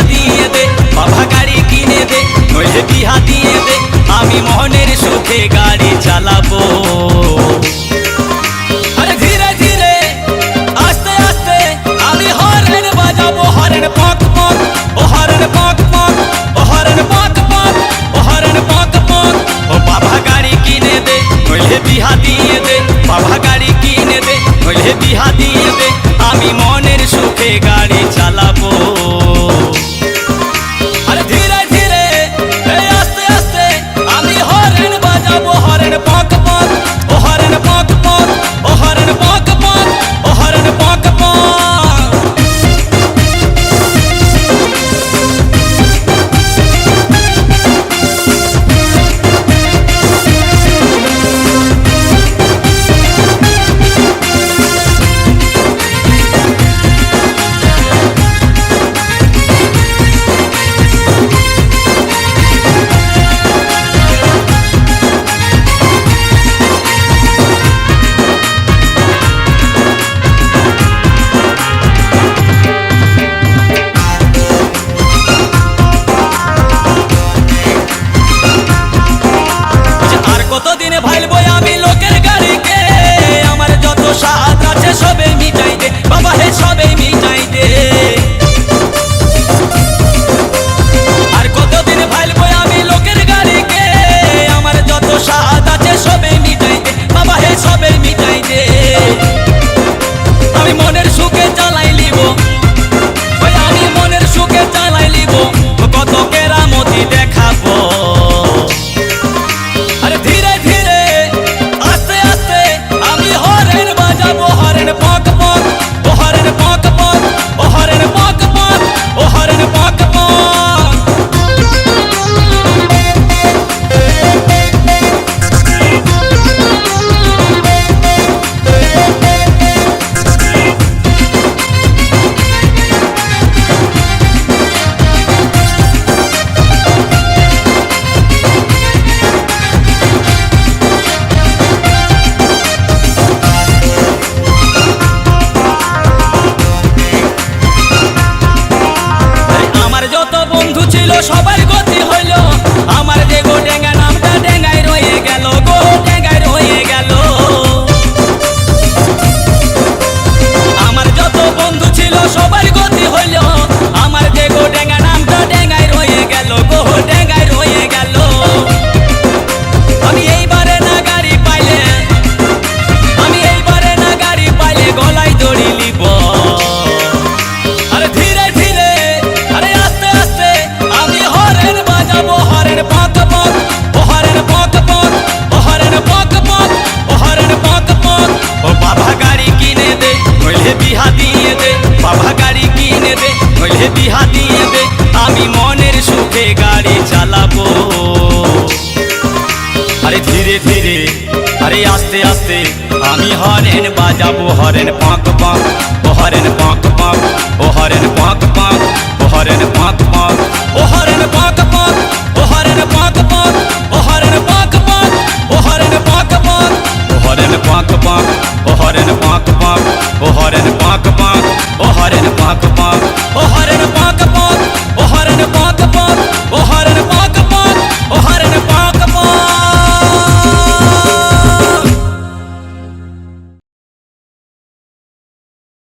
দিয়ে দে বাবা গাড়ি কিনে দে, নইলে বিহা দিয়ে দে, আমি মনের সুখে গাড়ি চালাবো। আরে ধীরে ধীরে আস্তে আস্তে আমি হরেন বাজাবো, হরেন পক পক, ও হরেন পক পক, ও হরেন পক পক, ও হরেন পক পক। ও বাবা গাড়ি কিনে দে, নইলে বিহা দিয়ে দে, বাবা গাড়ি কিনে দে, নইলে বিহা দিয়ে দে, আমি মনের সুখে গাড়ি চালাবো। আরে ধীরে ধীরে আস্তে আস্তে আমি হরেন বাজাবো, হরেন পক পক, ও হরেন পক পক, ও হরেন পক পক, ও হরেন পক পক। কতদিনে ভাইলবো আমি লোকের গাড়িকে, আমার যত স্বাদ আছে সবে মিটাই দে বাবা, হে সবে মিটাই দে। আর কতদিন ভাইলবো আমি লোকের গাড়িকে, আমার যত স্বাদ আছে সবে মিটাই দে বাবা, হে সবে মিটাই দে। আমি মনের সুখে চালাই লিব, ওই আমি মনের সুখে চালাই লিব, কত কেরামতি দেখাবো। আরে ধীরে ধীরে আস্তে আস্তে আমি হরেন বাজাবো, হরেন পক পক, ও হরেন পক পক, ও হরেন পক পক, ও হরেন পক পক। যত বন্ধু ছিল সবার গতি হইল, আমার যে গো ডেঙ্গা নামটা ডেঙ্গায় রয়ে গেল, গো ডেঙ্গায় রয়ে গেল। আমার যত বন্ধু ছিল সবার গতি হইল, আমার যে গো ডেঙ্গা নামটা ডেঙ্গায় রয়ে গেল, গো ডেঙ্গায় রয়ে গেল। আমি এইবারে না গাড়ি পাইলে, আমি এইবারে না গাড়ি পাইলে গলায় দড়ি লিব। আরে ধীরে ধীরে আরে আস্তে আস্তে আমি হরেন বাজাবো, হরেন পক পক, ও হরেন পক পক, ও হরেন পক পক, ও হরেন পক পক। ও বাবা গাড়ি কিনে দে, নইলে বিহা দিয়ে দে, বাবা গাড়ি কিনে দে, নইলে বিহা দিয়ে দে, আমি মনের সুখে গাড়ি চালাবো। আরে ধীরে ধীরে আরে আস্তে আস্তে আমি হরেন বাজাবো, হরেন পক পক, ও হরেন পক পক, ও হরেন পক পক, ও হরেন পক পক, ও হরেন পক পক।